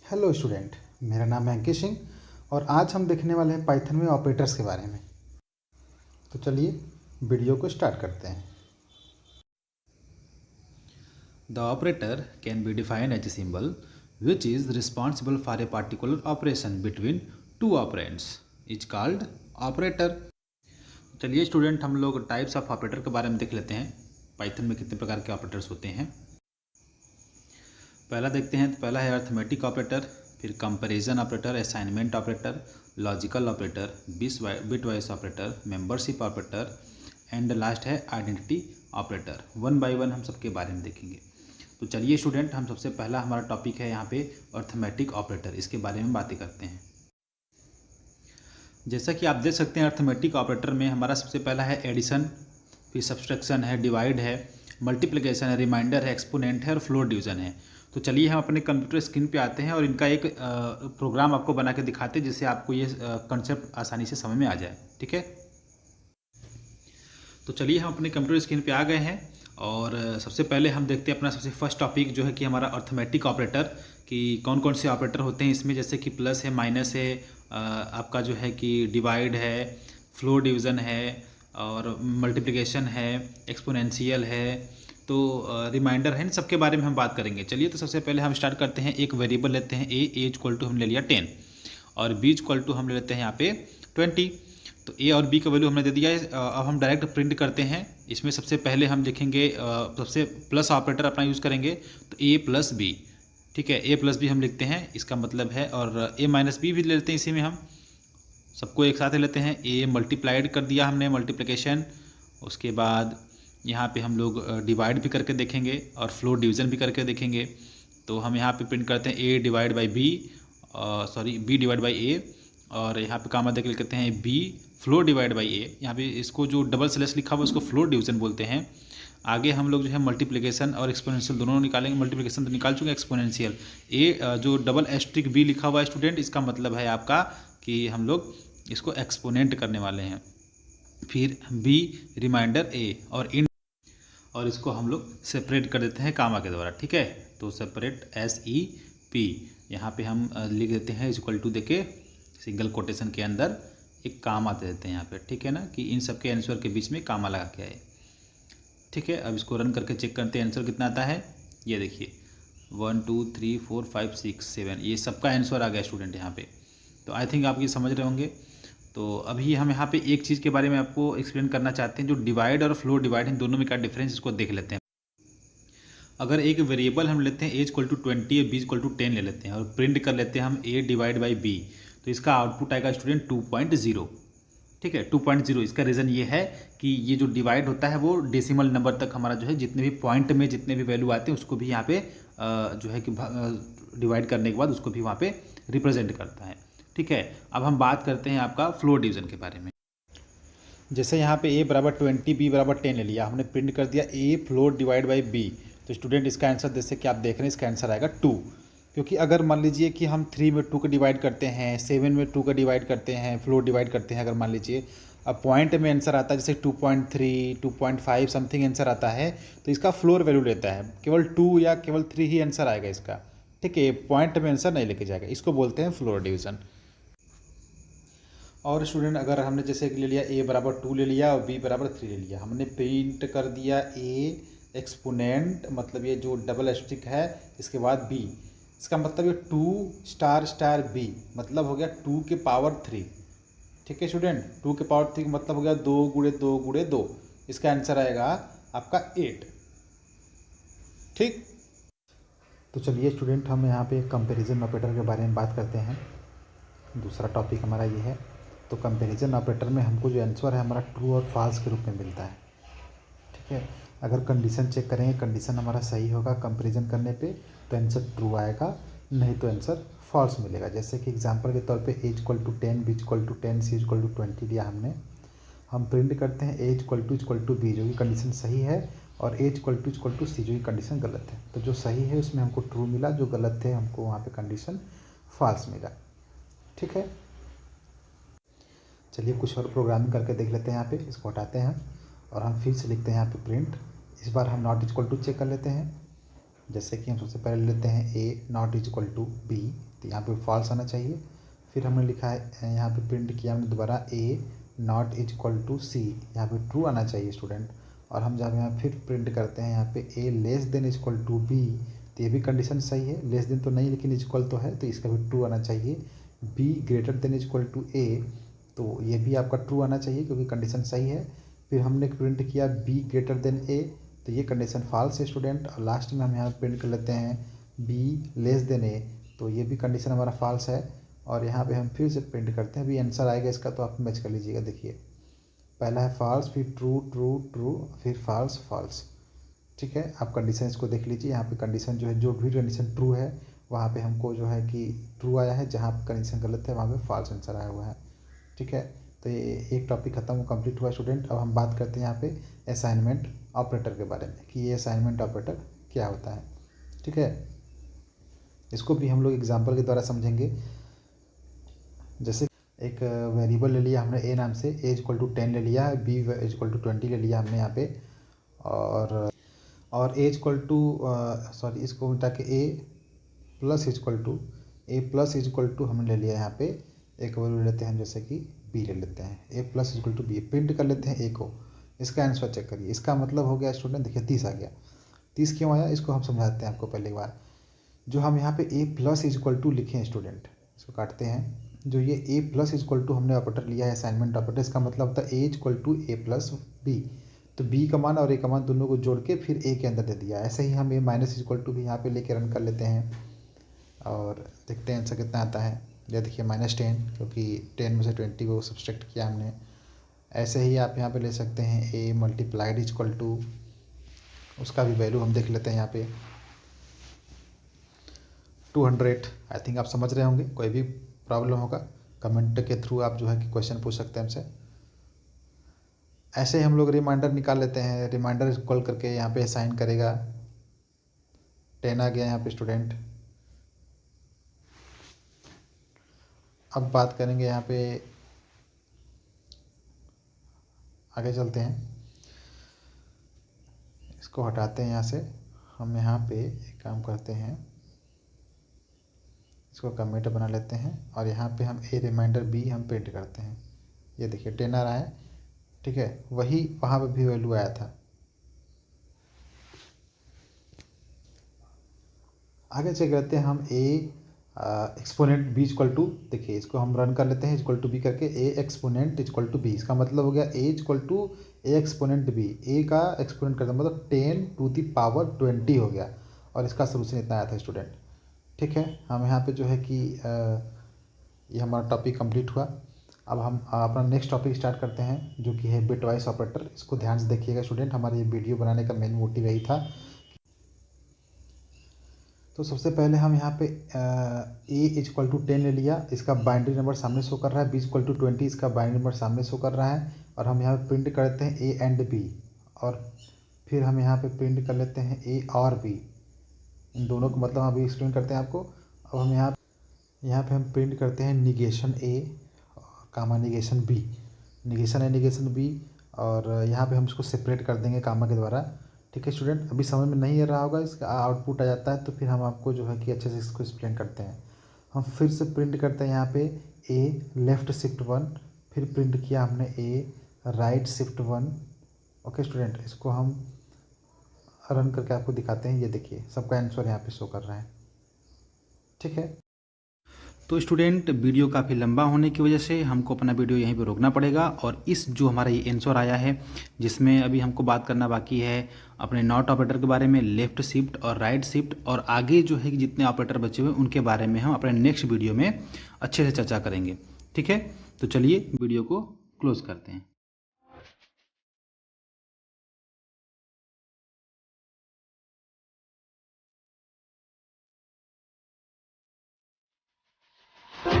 Hello student, मेरा नाम है अंकित सिंह और आज हम देखने वाले हैं पाइथन में ऑपरेटर्स के बारे में। तो चलिए वीडियो को स्टार्ट करते हैं। The operator can be defined as a symbol which is responsible for a particular operation between two operands is called operator। चलिए स्टूडेंट, हम लोग टाइप्स ऑफ ऑपरेटर के बारे में देख लेते हैं। पाइथन में कितने प्रकार के ऑपरेटर्स होते हैं पहला देखते हैं। तो पहला है अर्थमेटिक ऑपरेटर, फिर comparison operator, assignment operator, logical operator, bitwise operator, membership operator and last है identity operator. One by one हम सबके बारे में देखेंगे। तो चलिए स्टूडेंट, हम सबसे पहला हमारा टॉपिक है यहाँ पे अर्थमेटिक ऑपरेटर, इसके बारे में बातें करते हैं। जैसा कि आप देख सकते हैं अर्थमेटिक ऑपरेटर में हमारा सबसे पहला है एडिशन, फिर सब्सट्रैक्शन है, डिवाइड है, मल्टीप्लिकेशन है, रिमाइंडर है, एक्सपोनेंट है और फ्लोर डिवीजन है। तो चलिए हम अपने कंप्यूटर स्क्रीन पे आते हैं और इनका एक प्रोग्राम आपको बना के दिखाते हैं जिससे आपको ये कंसेप्ट आसानी से समझ में आ जाए। ठीक है, तो चलिए हम अपने कंप्यूटर स्क्रीन पे आ गए हैं और सबसे पहले हम देखते हैं अपना सबसे फर्स्ट टॉपिक जो है कि हमारा अर्थमेटिक ऑपरेटर, कि कौन कौन से ऑपरेटर होते हैं इसमें। जैसे कि प्लस है, माइनस है, आपका जो है कि डिवाइड है, फ्लोर डिवीज़न है और मल्टीप्लिकेशन है, एक्सपोनेंशियल है, तो रिमाइंडर है। इन सबके बारे में हम बात करेंगे। चलिए तो सबसे पहले हम स्टार्ट करते हैं। एक वेरिएबल लेते हैं ए इक्वल टू हम ले लिया 10 और बी इक्वल टू हम ले लेते हैं यहाँ पे 20। तो ए और बी का वैल्यू हमने दे दिया है। अब हम डायरेक्ट प्रिंट करते हैं। इसमें सबसे पहले हम लिखेंगे, सबसे प्लस ऑपरेटर अपना यूज़ करेंगे तो ए प्लस बी। ठीक है, ए प्लस बी हम लिखते हैं, इसका मतलब है, और ए माइनस बी भी ले लेते हैं। इसी में हम सबको एक साथ लेते हैं। ए मल्टीप्लाइड कर दिया हमने, मल्टीप्लिकेशन। उसके बाद यहाँ पे हम लोग डिवाइड भी करके देखेंगे और फ्लोर डिवीज़न भी करके देखेंगे। तो हम यहाँ पे प्रिंट करते हैं A divide by B, B divide by A, और यहाँ पे कामा देकर लिखते हैं B floor divide by A. यहाँ पे इसको जो डबल स्लैश लिखा हुआ है उसको फ्लोर डिवीज़न बोलते हैं। आगे हम लोग जो है मल्टीप्लिकेशन और एक्सपोनेंशियल दोनों निकालेंगे। मल्टीप्लिकेशन तो निकाल चुके, एक्सपोनेंशियल ए जो डबल एस्ट्रिक बी लिखा हुआ है स्टूडेंट, इसका मतलब है आपका कि हम लोग इसको एक्सपोनेंट करने वाले हैं। फिर बी रिमाइंडर ए और इसको हम लोग सेपरेट कर देते हैं कामा के द्वारा। ठीक है, तो सेपरेट SEP यहाँ पे हम लिख देते हैं इक्वल टू देके सिंगल कोटेशन के अंदर एक कामा दे देते हैं यहाँ पे। ठीक है ना, कि इन सब के आंसर के बीच में कामा लगा के आए। ठीक है, अब इसको रन करके चेक करते हैं आंसर कितना आता है। ये देखिए 1 2 3 4 5 6 7 ये सबका आंसर आ गया स्टूडेंट यहाँ पे। तो आई थिंक आप ये समझ रहे होंगे। तो अभी हम यहाँ पे एक चीज़ के बारे में आपको एक्सप्लेन करना चाहते हैं, जो डिवाइड और फ्लोर डिवाइड इन दोनों में क्या डिफरेंस, इसको देख लेते हैं। अगर एक वेरिएबल हम लेते हैं ए इक्वल टू 20 और बी इक्वल टू 10 ले लेते हैं और प्रिंट कर लेते हैं हम ए डिवाइड बाई बी, तो इसका आउटपुट आएगा स्टूडेंट 2.0। ठीक है, 2.0। इसका रीज़न ये है कि ये जो डिवाइड होता है वो डेसिमल नंबर तक हमारा जो है जितने भी पॉइंट में जितने भी वैल्यू आते हैं उसको भी यहाँ पे जो है कि डिवाइड करने के बाद उसको भी वहाँ पे रिप्रेजेंट करता है। ठीक है, अब हम बात करते हैं आपका फ्लोर डिवीज़न के बारे में। जैसे यहाँ पे a बराबर 20 b बराबर 10 ले लिया, हमने प्रिंट कर दिया a floor divide by b, तो स्टूडेंट इसका आंसर जैसे कि आप देख रहे हैं इसका आंसर आएगा 2। क्योंकि अगर मान लीजिए कि हम 3 में 2 का डिवाइड करते हैं, 7 में 2 का डिवाइड करते हैं, फ्लोर डिवाइड करते हैं, अगर मान लीजिए अब पॉइंट में आंसर आता है जैसे 2.3 2.5 समथिंग आंसर आता है, तो इसका फ्लोर वैल्यू लेता है। केवल 2 या केवल 3 ही आंसर आएगा इसका। ठीक है, पॉइंट में आंसर नहीं लेके जाएगा, इसको बोलते हैं फ्लोर डिवीज़न। और स्टूडेंट अगर हमने जैसे कि ले लिया a बराबर 2 ले लिया और b बराबर 3 ले लिया, हमने प्रिंट कर दिया a एक्सपोनेंट, मतलब ये जो डबल एस्ट्रिक है, इसके बाद b, इसका मतलब ये 2 स्टार स्टार b, मतलब हो गया 2 के पावर 3। ठीक है स्टूडेंट, 2 के पावर 3 मतलब हो गया 2 गुणे 2 गुणे 2, इसका आंसर आएगा आपका 8। ठीक, तो चलिए स्टूडेंट, हम यहाँ पे कंपैरिजन ऑपरेटर के बारे में बात करते हैं। दूसरा टॉपिक हमारा ये है। तो कंपैरिजन ऑपरेटर में हमको जो आंसर है हमारा ट्रू और फॉल्स के रूप में मिलता है। ठीक है, अगर कंडीशन चेक करेंगे, कंडीशन हमारा सही होगा कंपैरिजन करने पे तो आंसर ट्रू आएगा, नहीं तो आंसर फॉल्स मिलेगा। जैसे कि एग्जांपल के तौर पे a equal to 10 b equal to 10 c equal to 20 लिया हमने। हम प्रिंट करते हैं a इक्वल टू b, जो कि कंडीशन सही है, और a इक्वल टू c जो कि कंडीशन गलत है। तो जो सही है उसमें हमको ट्रू मिला, जो गलत है हमको वहाँ पे कंडीशन फॉल्स मिला। ठीक है, चलिए कुछ और प्रोग्रामिंग करके देख लेते हैं। यहाँ पे इसको हटाते हैं और हम फिर से लिखते हैं यहाँ पे प्रिंट। इस बार हम नॉट इक्वल टू चेक कर लेते हैं। जैसे कि हम सबसे पहले लेते हैं a not equal to b, तो यहाँ पे फॉल्स आना चाहिए। फिर हमने लिखा है यहाँ पे प्रिंट किया हमने दोबारा ए नॉट इज इक्वल टू सी, यहाँ पे ट्रू आना चाहिए स्टूडेंट। और हम जब यहाँ फिर प्रिंट करते हैं यहाँ पे A less than is equal to B, तो ये भी कंडीशन सही है, लेस देन तो नहीं लेकिन इज इक्वल तो है, तो इसका भी ट्रू आना चाहिए। B greater than is equal to A, तो ये भी आपका ट्रू आना चाहिए क्योंकि कंडीशन सही है। फिर हमने प्रिंट किया बी ग्रेटर देन ए, तो ये कंडीशन फॉल्स है स्टूडेंट। और लास्ट में हम यहाँ प्रिंट कर लेते हैं बी लेस देन ए, तो ये भी कंडीशन हमारा फॉल्स है। और यहाँ पे हम फिर से प्रिंट करते हैं, अभी आंसर आएगा इसका, तो आप मैच कर लीजिएगा। देखिए पहला है फॉल्स, फिर ट्रू ट्रू ट्रू, फिर फॉल्स फॉल्स। ठीक है, आप कंडीशन इसको देख लीजिए। यहाँ पे कंडीशन जो है, जो भी कंडीशन ट्रू है वहाँ पे हमको जो है कि ट्रू आया है, जहाँ कंडीशन गलत है वहाँ पे फॉल्स आंसर आया हुआ है। ठीक है, तो ये एक टॉपिक खत्म कंप्लीट हुआ स्टूडेंट। अब हम बात करते हैं यहाँ पे असाइनमेंट ऑपरेटर के बारे में कि ये असाइनमेंट ऑपरेटर क्या होता है। ठीक है, इसको भी हम लोग एग्जाम्पल के द्वारा समझेंगे। जैसे एक वेरिएबल ले लिया हमने ए नाम से, ए इक्वल टू 10 ले लिया, बी इक्वल टू 20 ले लिया हमने यहाँ पे, और ए इक्वल टू सॉरी इसको मिटा के ए प्लस इक्वल टू हमने ले लिया यहाँ पे एक वैल्यू ले लेते हैं, जैसे कि बी ले लेते हैं, A plus equal to B, print कर लेते हैं ए को। इसका आंसर चेक करिए, इसका मतलब हो गया स्टूडेंट, देखिए 30 आ गया। 30 क्यों आया इसको हम समझाते हैं आपको पहले एक बार। जो हम यहाँ पे ए प्लस इक्वल टू लिखे हैं स्टूडेंट, इसको काटते हैं, जो ये ए प्लस इक्वल टू हमने ऑपरेटर लिया है असाइनमेंट ऑपरेटर, इसका मतलब होता है A equal to A plus B. तो बी का मान और ए का मान दोनों को जोड़ के फिर ए के अंदर दे दिया। ऐसे ही हम ए माइनस इक्वल टू भी यहाँ पे लेके रन कर लेते हैं और देखते हैं आंसर कितना आता है। यह देखिए -10, क्योंकि 10 में से 20 को सब्सट्रैक्ट किया हमने। ऐसे ही आप यहाँ पे ले सकते हैं ए मल्टीप्लाइड इक्वल टू, उसका भी वैल्यू हम देख लेते हैं यहाँ पे 200। आई थिंक आप समझ रहे होंगे। कोई भी प्रॉब्लम होगा कमेंट के थ्रू आप जो है कि क्वेश्चन पूछ सकते हैं हमसे। ऐसे ही हम लोग रिमाइंडर निकाल लेते हैं, रिमाइंडर कॉल करके यहाँ पे असाइन करेगा। 10 आ गया यहाँ पे स्टूडेंट। अब बात करेंगे यहाँ पे, आगे चलते हैं, इसको हटाते हैं यहाँ से। हम यहाँ पे एक काम करते हैं, इसको कमेंट बना लेते हैं और यहाँ पे हम ए रिमाइंडर बी हम प्रिंट करते हैं। ये देखिए 10 आ रहा है। ठीक है, वही वहाँ पे भी वैल्यू आया था। आगे चेक करते हैं हम ए एक्सपोनेंट बी इक्वल टू, देखिए इसको हम रन कर लेते हैं इक्वल टू बी करके, A exponent equal to B. इसका मतलब हो गया A equal to A exponent B, A का एक्सपोनेंट करता मतलब 10 टू द पावर 20 हो गया और इसका सोल्यूशन इतना आया था स्टूडेंट। ठीक है, हम यहाँ पे जो है कि ये हमारा टॉपिक कंप्लीट हुआ। अब हम अपना नेक्स्ट टॉपिक स्टार्ट करते हैं, जो कि है बिटवाइस ऑपरेटर। इसको ध्यान से देखिएगा स्टूडेंट, हमारे ये वीडियो बनाने का मेन मोटिव यही था। तो सबसे पहले हम यहाँ पे ए इक्वल टू 10 ले लिया, इसका बाइनरी नंबर सामने शो कर रहा है। बी इक्वल टू 20, इसका बाइनरी नंबर सामने शो कर रहा है। और हम यहाँ पे प्रिंट करते हैं ए एंड बी, और फिर हम यहाँ पे प्रिंट कर लेते हैं ए और बी, इन दोनों को मतलब अभी एक्सप्लेन करते हैं आपको। अब हम यहाँ पे हम प्रिंट करते हैं निगेशन ए कामा निगेशन बी, निगेशन ए निगेशन बी, और यहाँ पे हम इसको सेपरेट कर देंगे कामा के द्वारा। ठीक है स्टूडेंट, अभी समझ में नहीं आ रहा होगा, इसका आउटपुट आ जाता है तो फिर हम आपको जो है कि अच्छे से इसको एक्सप्लेन करते हैं। हम फिर से प्रिंट करते हैं यहाँ पे ए लेफ़्ट शिफ्ट 1, फिर प्रिंट किया हमने ए राइट शिफ्ट 1। ओके स्टूडेंट, इसको हम रन करके आपको दिखाते हैं। ये देखिए सबका आंसर यहाँ पे शो कर रहा है। ठीक है, तो स्टूडेंट वीडियो काफ़ी लंबा होने की वजह से हमको अपना वीडियो यहीं पे रोकना पड़ेगा। और इस जो हमारा ये आंसर आया है, जिसमें अभी हमको बात करना बाकी है अपने नॉट ऑपरेटर के बारे में, लेफ़्ट शिफ्ट और राइट शिफ्ट, और आगे जो है कि जितने ऑपरेटर बचे हुए उनके बारे में हम अपने नेक्स्ट वीडियो में अच्छे से चर्चा करेंगे। ठीक है, तो चलिए वीडियो को क्लोज करते हैं।